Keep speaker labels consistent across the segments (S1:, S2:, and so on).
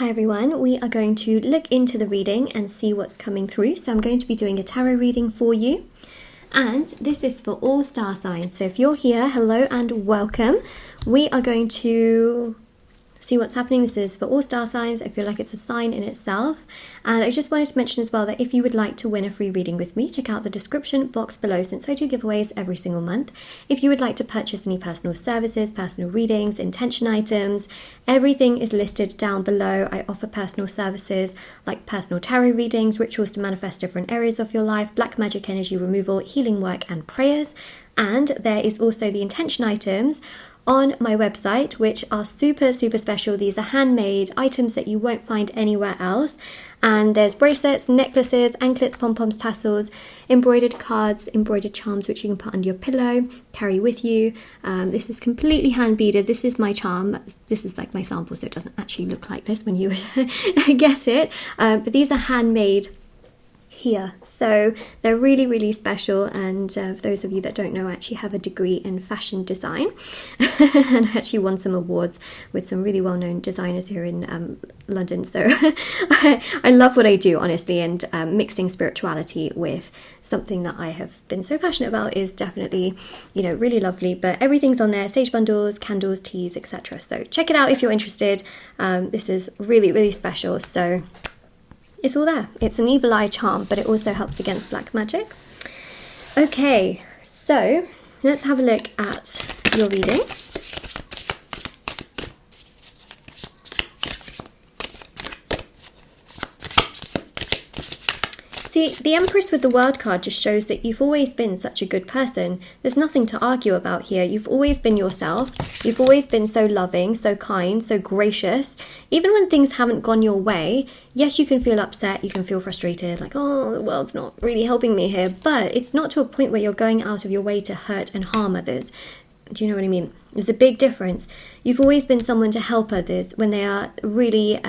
S1: Hi everyone, we are going to look into the reading and see what's coming through. So I'm going to be doing a tarot reading for you. And this is for all star signs. So if you're here, hello and welcome. We are going to see what's happening. This is for all star signs. I feel like it's a sign in itself. And I just wanted to mention as well that if you would like to win a free reading with me, check out the description box below, since I do giveaways every single month. If you would like to purchase any personal services, personal readings, intention items, everything is listed down below. I offer personal services like personal tarot readings, rituals to manifest different areas of your life, black magic energy removal, healing work and prayers. And there is also the intention items on my website, which are super special. These are handmade items that you won't find anywhere else. And there's bracelets, necklaces, anklets, pom-poms, tassels, embroidered cards, embroidered charms, which you can put under your pillow, carry with you. This is completely hand beaded. This is my charm. This is like my sample, so it doesn't actually look like this when you would get it. But these are handmade here, so they're really special. And for those of you that don't know, I actually have a degree in fashion design and I actually won some awards with some really well-known designers here in London. So I love what I do, honestly, and mixing spirituality with something that I have been so passionate about is definitely, you know, really lovely. But everything's on there: sage bundles, candles, teas, etc. So check it out if you're interested. This is really special. So it's all there. It's an evil eye charm, but it also helps against black magic. Okay, so let's have a look at your reading. See, the Empress with the World card just shows that you've always been such a good person. There's nothing to argue about here. You've always been yourself. You've always been so loving, so kind, so gracious. Even when things haven't gone your way, yes, you can feel upset, you can feel frustrated, like, oh, the world's not really helping me here. But it's not to a point where you're going out of your way to hurt and harm others. Do you know what I mean? There's a big difference. You've always been someone to help others when they are really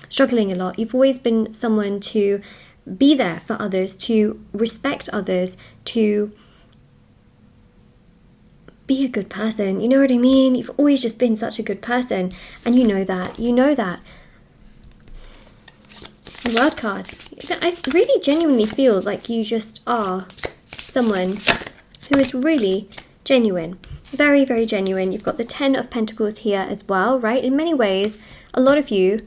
S1: struggling a lot. You've always been someone to be there for others, to respect others, to be a good person. You know what I mean? You've always just been such a good person, and you know that. You know that. The World card. I really genuinely feel like you just are someone who is really genuine. Very genuine. You've got the 10 of Pentacles here as well, right? In many ways, a lot of you,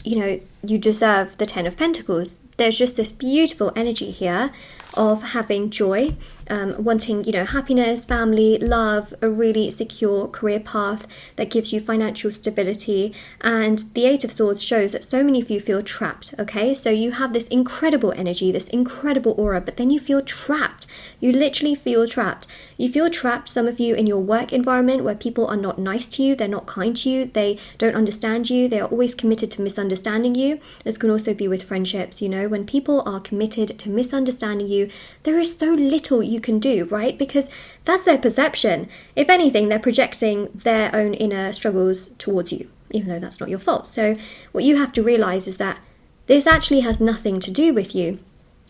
S1: you know, you deserve the 10 of Pentacles. There's just this beautiful energy here of having joy, wanting, you know, happiness, family, love, a really secure career path that gives you financial stability. And the 8 of Swords shows that so many of you feel trapped, okay? So you have this incredible energy, this incredible aura, but then you feel trapped. You literally feel trapped. You feel trapped, some of you, in your work environment where people are not nice to you, they're not kind to you, they don't understand you, they are always committed to misunderstanding you. This can also be with friendships, you know, when people are committed to misunderstanding you, there is so little you can do, right? Because that's their perception. If anything, they're projecting their own inner struggles towards you, even though that's not your fault. So what you have to realize is that this actually has nothing to do with you.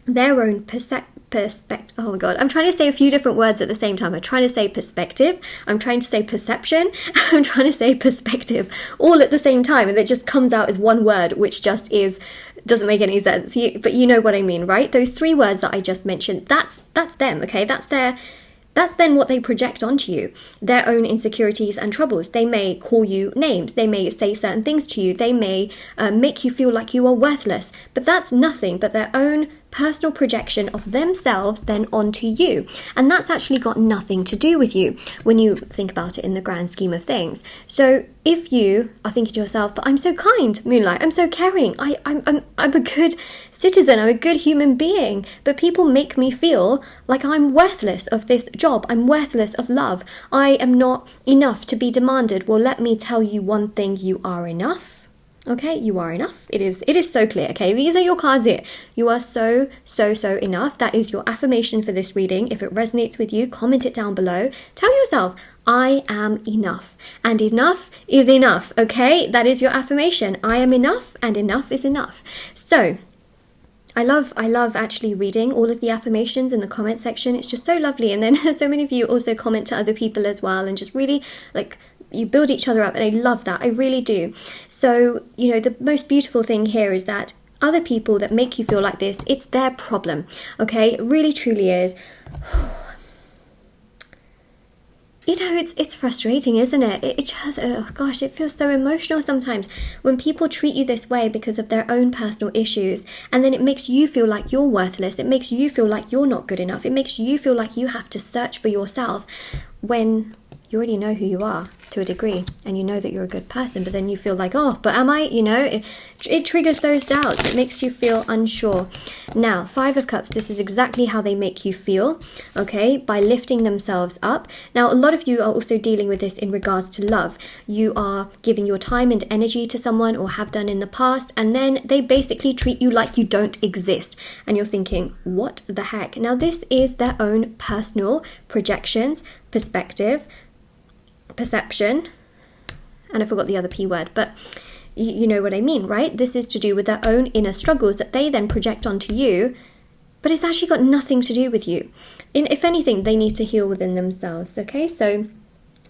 S1: Their own oh my god, I'm trying to say a few different words at the same time. I'm trying to say perspective, I'm trying to say perception, I'm trying to say perspective all at the same time, and it just comes out as one word, which just doesn't make any sense. But you know what I mean, right? Those 3 words that I just mentioned, that's them, okay? That's then what they project onto you, their own insecurities and troubles. They may call you names, they may say certain things to you, they may make you feel like you are worthless, but that's nothing but their own personal projection of themselves then onto you. And that's actually got nothing to do with you when you think about it in the grand scheme of things. So if you are thinking to yourself, but I'm so kind, Moonlight, I'm so caring, I'm a good citizen, I'm a good human being, but people make me feel like I'm worthless of this job, I'm worthless of love, I am not enough to be demanded. Well, let me tell you one thing, you are enough. Okay, you are enough. It is so clear, okay? These are your cards here. You are so enough. That is your affirmation for this reading. If it resonates with you, comment it down below. Tell yourself, I am enough. And enough is enough, okay? That is your affirmation. I am enough, and enough is enough. So I love actually reading all of the affirmations in the comment section. It's just so lovely. And then so many of you also comment to other people as well, and just really like you build each other up, and I love that. I really do. So, you know, the most beautiful thing here is that other people that make you feel like this, it's their problem, okay? It really, truly is. You know, it's frustrating, isn't it? It just, oh gosh, it feels so emotional sometimes when people treat you this way because of their own personal issues, and then it makes you feel like you're worthless. It makes you feel like you're not good enough. It makes you feel like you have to search for yourself when you already know who you are to a degree, and you know that you're a good person, but then you feel like, oh, but am I? You know, it triggers those doubts. It makes you feel unsure. Now, Five of Cups, this is exactly how they make you feel, okay, by lifting themselves up. Now, a lot of you are also dealing with this in regards to love. You are giving your time and energy to someone, or have done in the past, and then they basically treat you like you don't exist, and you're thinking, what the heck? Now, this is their own personal projections, perspective, perception, and I forgot the other P word, but you know what I mean, right? This is to do with their own inner struggles that they then project onto you, but it's actually got nothing to do with you. If anything, they need to heal within themselves, okay? So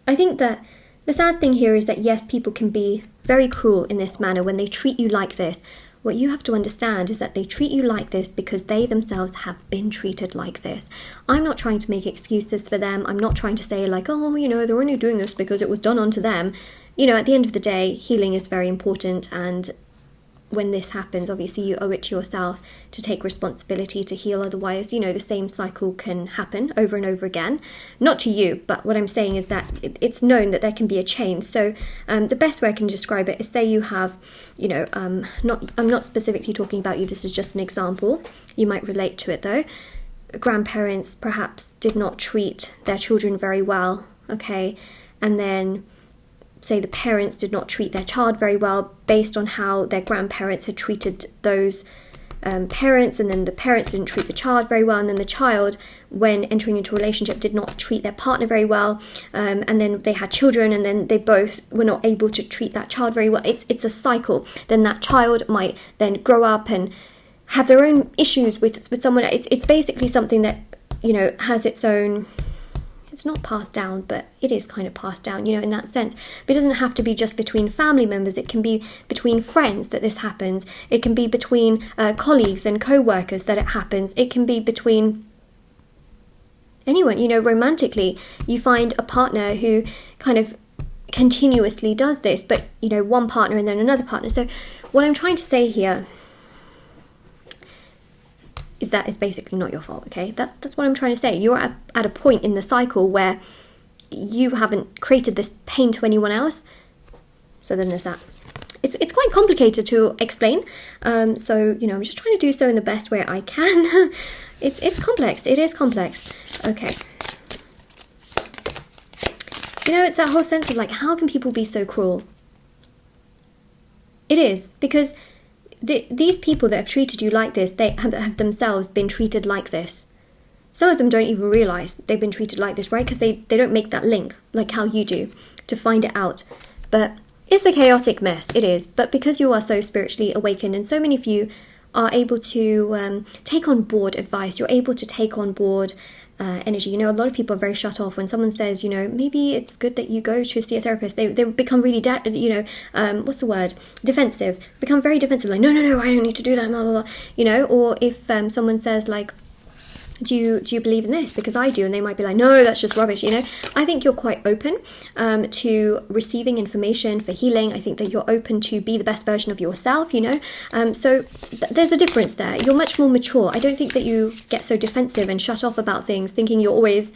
S1: I think that the sad thing here is that, yes, people can be very cruel in this manner when they treat you like this. What you have to understand is that they treat you like this because they themselves have been treated like this. I'm not trying to make excuses for them. I'm not trying to say like, oh, you know, they're only doing this because it was done onto them. You know, at the end of the day, healing is very important, and when this happens, obviously you owe it to yourself to take responsibility to heal. Otherwise, you know, the same cycle can happen over and over again. Not to you, but what I'm saying is that it's known that there can be a change. So the best way I can describe it is, say you have, you know, I'm not specifically talking about you, this is just an example. You might relate to it though. Grandparents perhaps did not treat their children very well, okay? And then say the parents did not treat their child very well based on how their grandparents had treated those parents, and then the parents didn't treat the child very well, and then the child, when entering into a relationship, did not treat their partner very well, and then they had children, and then they both were not able to treat that child very well. It's a cycle. Then that child might then grow up and have their own issues with someone. It's basically something that, you know, has its own. It's not passed down, but it is kind of passed down, you know, in that sense. But it doesn't have to be just between family members. It can be between friends that this happens. It can be between colleagues and co-workers that it happens. It can be between anyone, you know, romantically. You find a partner who kind of continuously does this, but, you know, one partner and then another partner. So what I'm trying to say here is that it's basically not your fault, okay? That's what I'm trying to say. You're at a point in the cycle where you haven't created this pain to anyone else. So then there's that. It's quite complicated to explain. So, you know, I'm just trying to do so in the best way I can. It's complex. It is complex. Okay. You know, it's that whole sense of like, how can people be so cruel? It is, because these people that have treated you like this, they have themselves been treated like this. Some of them don't even realise they've been treated like this, right? Because they don't make that link like how you do to find it out. But it's a chaotic mess, it is. But because you are so spiritually awakened, and so many of you are able to take on board advice, you're able to take on board energy. You know, a lot of people are very shut off when someone says, you know, maybe it's good that you go to see a therapist. They become really, what's the word? Defensive. Become very defensive. Like, no, I don't need to do that, blah, blah, blah. You know, or if someone says like, do you believe in this? Because I do. And they might be like, no, that's just rubbish, you know. I think you're quite open to receiving information for healing. I think that you're open to be the best version of yourself, you know. So there's a difference there. You're much more mature. I don't think that you get so defensive and shut off about things, thinking you're always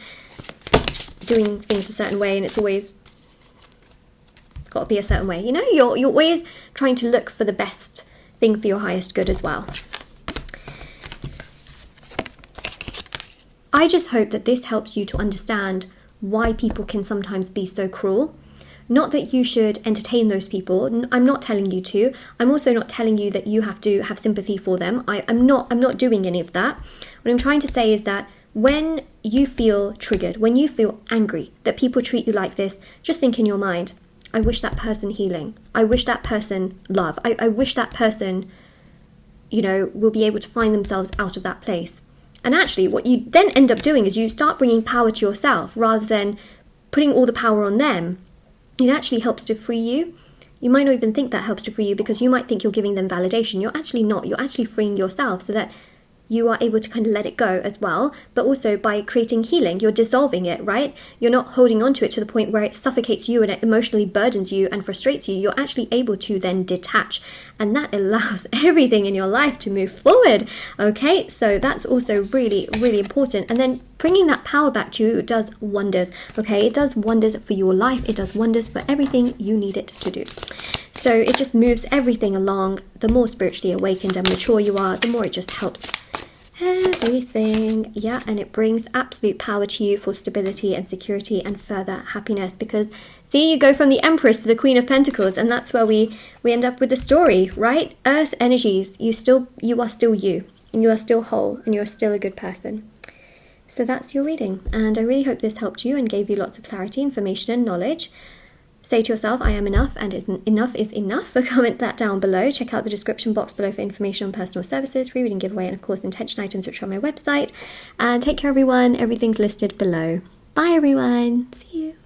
S1: doing things a certain way and it's always got to be a certain way. You know, you're always trying to look for the best thing for your highest good as well. I just hope that this helps you to understand why people can sometimes be so cruel. Not that you should entertain those people. I'm not telling you to. I'm also not telling you that you have to have sympathy for them. I'm not doing any of that. What I'm trying to say is that when you feel triggered, when you feel angry that people treat you like this, just think in your mind, I wish that person healing. I wish that person love. I wish that person, you know, will be able to find themselves out of that place. And actually, what you then end up doing is you start bringing power to yourself rather than putting all the power on them. it actually helps to free you. You might not even think that helps to free you, because you might think you're giving them validation. You're actually not. You're actually freeing yourself so that you are able to kind of let it go as well. But also by creating healing, you're dissolving it, right? You're not holding on to it to the point where it suffocates you and it emotionally burdens you and frustrates you. You're actually able to then detach, and that allows everything in your life to move forward. Okay, so that's also really, really important. And then bringing that power back to you does wonders. Okay, it does wonders for your life. It does wonders for everything you need it to do. So it just moves everything along. The more spiritually awakened and mature you are, the more it just helps everything. Yeah, and it brings absolute power to you for stability and security and further happiness. Because see, you go from the Empress to the Queen of Pentacles, and that's where we end up with the story, right? Earth energies, you are still you, and you are still whole, and you're still a good person. So that's your reading, and I really hope this helped you and gave you lots of clarity, information and knowledge. Say to yourself, I am enough, and enough is enough. Comment that down below. Check out the description box below for information on personal services, free reading giveaway, and of course intention items, which are on my website. And take care, everyone. Everything's listed below. Bye, everyone. See you.